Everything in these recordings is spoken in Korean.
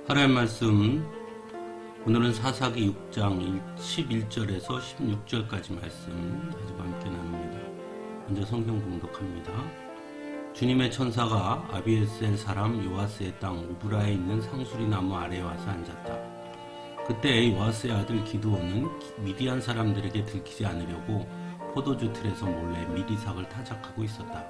하나님 말씀, 오늘은 사사기 6장 11절에서 16절까지 말씀 가지고 함께 나눕니다. 먼저 성경 봉독합니다. 주님의 천사가 아비에셀 사람 요아스의 땅 오브라에 있는 상수리 나무 아래에 와서 앉았다. 그때 요아스의 아들 기드온은 미디안 사람들에게 들키지 않으려고 포도주 틀에서 몰래 미리삭을 타작하고 있었다.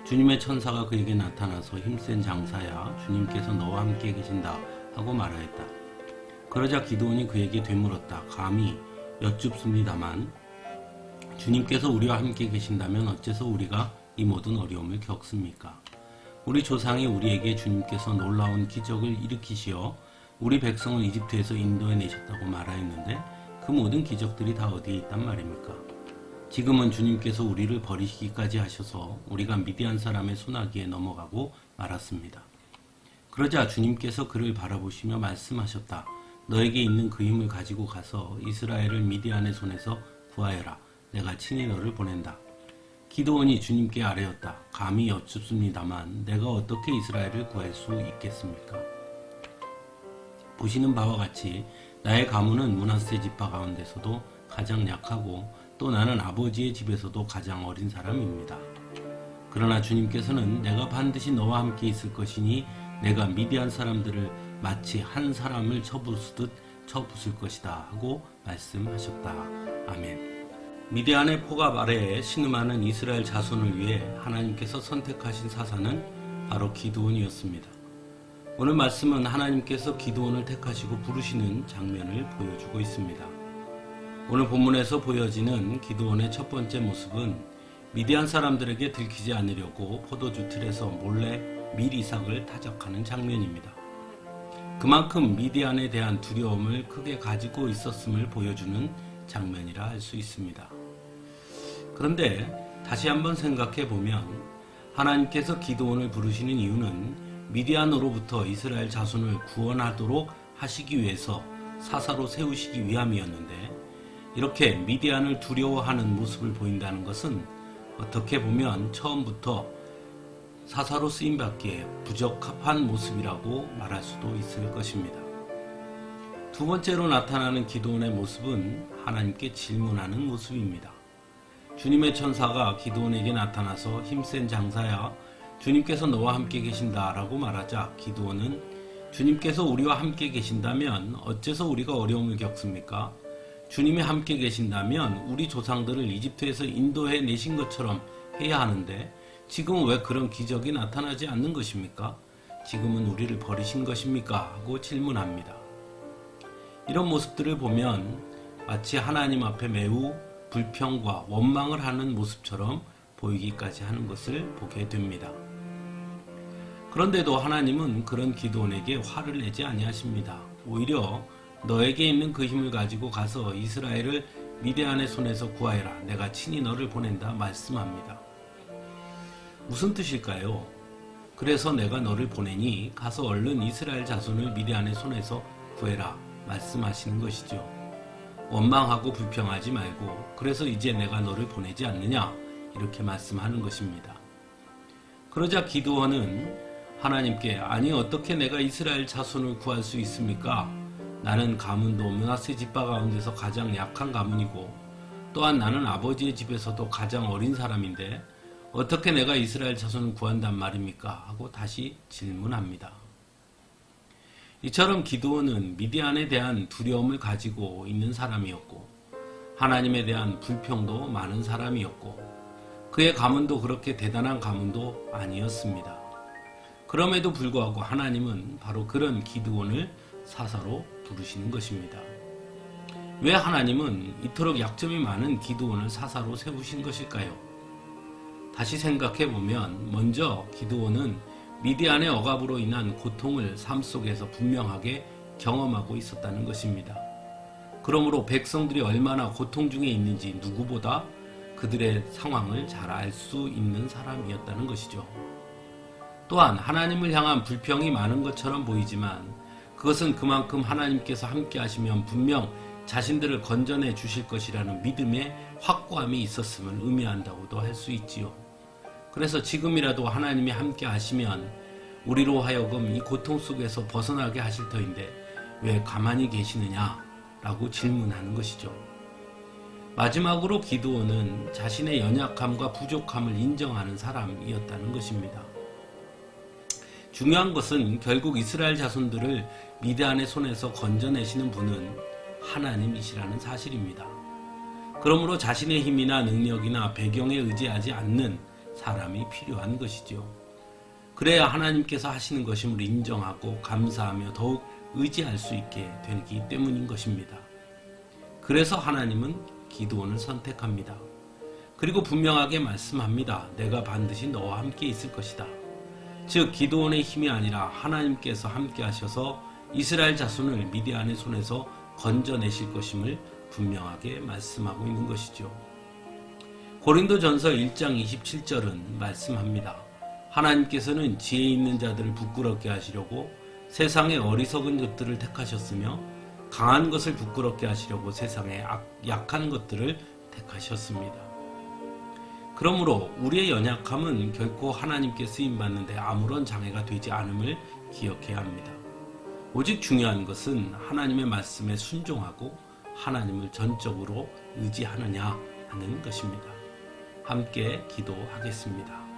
주님의 천사가 그에게 나타나서 힘센 장사야, 주님께서 너와 함께 계신다 하고 말하였다. 그러자 기드온이 그에게 되물었다. 감히 여쭙습니다만 주님께서 우리와 함께 계신다면 어째서 우리가 이 모든 어려움을 겪습니까? 우리 조상이 우리에게 주님께서 놀라운 기적을 일으키시어 우리 백성을 이집트에서 인도해 내셨다고 말하였는데 그 모든 기적들이 다 어디에 있단 말입니까? 지금은 주님께서 우리를 버리시기까지 하셔서 우리가 미디안 사람의 손아귀에 넘어가고 말았습니다. 그러자 주님께서 그를 바라보시며 말씀하셨다. 너에게 있는 그 힘을 가지고 가서 이스라엘을 미디안의 손에서 구하여라. 내가 친히 너를 보낸다. 기드온이 주님께 아뢰었다. 감히 여쭙습니다만 내가 어떻게 이스라엘을 구할 수 있겠습니까? 보시는 바와 같이 나의 가문은 므낫세 지파 가운데서도 가장 약하고 또 나는 아버지의 집에서도 가장 어린 사람입니다. 그러나 주님께서는 내가 반드시 너와 함께 있을 것이니 내가 미디안 사람들을 마치 한 사람을 쳐부수듯 쳐부술 것이다 하고 말씀하셨다. 아멘. 미디안의 포갑 아래에 신음하는 이스라엘 자손을 위해 하나님께서 선택하신 사사는 바로 기드온이었습니다. 오늘 말씀은 하나님께서 기드온을 택하시고 부르시는 장면을 보여주고 있습니다. 오늘 본문에서 보여지는 기드온의 첫 번째 모습은 미디안 사람들에게 들키지 않으려고 포도주 틀에서 몰래 밀이삭을 타작하는 장면입니다. 그만큼 미디안에 대한 두려움을 크게 가지고 있었음을 보여주는 장면이라 할 수 있습니다. 그런데 다시 한번 생각해 보면 하나님께서 기드온을 부르시는 이유는 미디안으로부터 이스라엘 자손을 구원하도록 하시기 위해서 사사로 세우시기 위함이었는데 이렇게 미디안을 두려워하는 모습을 보인다는 것은 어떻게 보면 처음부터 사사로 쓰임받기에 부적합한 모습이라고 말할 수도 있을 것입니다. 두 번째로 나타나는 기드온의 모습은 하나님께 질문하는 모습입니다. 주님의 천사가 기드온에게 나타나서 힘센 장사야, 주님께서 너와 함께 계신다라고 말하자 기드온은 주님께서 우리와 함께 계신다면 어째서 우리가 어려움을 겪습니까? 주님이 함께 계신다면 우리 조상들을 이집트에서 인도해 내신 것처럼 해야 하는데 지금은 왜 그런 기적이 나타나지 않는 것입니까? 지금은 우리를 버리신 것입니까? 하고 질문합니다. 이런 모습들을 보면 마치 하나님 앞에 매우 불평과 원망을 하는 모습처럼 보이기까지 하는 것을 보게 됩니다. 그런데도 하나님은 그런 기드온에게 화를 내지 아니하십니다. 오히려 너에게 있는 그 힘을 가지고 가서 이스라엘을 미디안의 손에서 구하여라. 내가 친히 너를 보낸다 말씀합니다. 무슨 뜻일까요? 그래서 내가 너를 보내니 가서 얼른 이스라엘 자손을 미디안의 손에서 구해라 말씀하시는 것이죠. 원망하고 불평하지 말고 그래서 이제 내가 너를 보내지 않느냐 이렇게 말씀하는 것입니다. 그러자 기드온은 하나님께 아니 어떻게 내가 이스라엘 자손을 구할 수 있습니까? 나는 가문도 므낫세 지파 가운데서 가장 약한 가문이고 또한 나는 아버지의 집에서도 가장 어린 사람인데 어떻게 내가 이스라엘 자손을 구한단 말입니까? 하고 다시 질문합니다. 이처럼 기드온은 미디안에 대한 두려움을 가지고 있는 사람이었고 하나님에 대한 불평도 많은 사람이었고 그의 가문도 그렇게 대단한 가문도 아니었습니다. 그럼에도 불구하고 하나님은 바로 그런 기드온을 사사로 부르시는 것입니다. 왜 하나님은 이토록 약점이 많은 기드온을 사사로 세우신 것일까요? 다시 생각해 보면 먼저 기드온은 미디안의 억압으로 인한 고통을 삶 속에서 분명하게 경험하고 있었다는 것입니다. 그러므로 백성들이 얼마나 고통 중에 있는지 누구보다 그들의 상황을 잘 알 수 있는 사람이었다는 것이죠. 또한 하나님을 향한 불평이 많은 것처럼 보이지만 그것은 그만큼 하나님께서 함께 하시면 분명 자신들을 건져내 주실 것이라는 믿음의 확고함이 있었음을 의미한다고도 할 수 있지요. 그래서 지금이라도 하나님이 함께 하시면 우리로 하여금 이 고통 속에서 벗어나게 하실 터인데 왜 가만히 계시느냐라고 질문하는 것이죠. 마지막으로 기드온은 자신의 연약함과 부족함을 인정하는 사람이었다는 것입니다. 중요한 것은 결국 이스라엘 자손들을 미디안의 손에서 건져내시는 분은 하나님이시라는 사실입니다. 그러므로 자신의 힘이나 능력이나 배경에 의지하지 않는 사람이 필요한 것이죠. 그래야 하나님께서 하시는 것임을 인정하고 감사하며 더욱 의지할 수 있게 되기 때문인 것입니다. 그래서 하나님은 기드온을 선택합니다. 그리고 분명하게 말씀합니다. 내가 반드시 너와 함께 있을 것이다. 즉 기드온의 힘이 아니라 하나님께서 함께 하셔서 이스라엘 자손을 미디안의 손에서 건져내실 것임을 분명하게 말씀하고 있는 것이죠. 고린도전서 1장 27절은 말씀합니다. 하나님께서는 지혜 있는 자들을 부끄럽게 하시려고 세상의 어리석은 것들을 택하셨으며 강한 것을 부끄럽게 하시려고 세상의 약한 것들을 택하셨습니다. 그러므로 우리의 연약함은 결코 하나님께 쓰임받는데 아무런 장애가 되지 않음을 기억해야 합니다. 오직 중요한 것은 하나님의 말씀에 순종하고 하나님을 전적으로 의지하느냐 하는 것입니다. 함께 기도하겠습니다.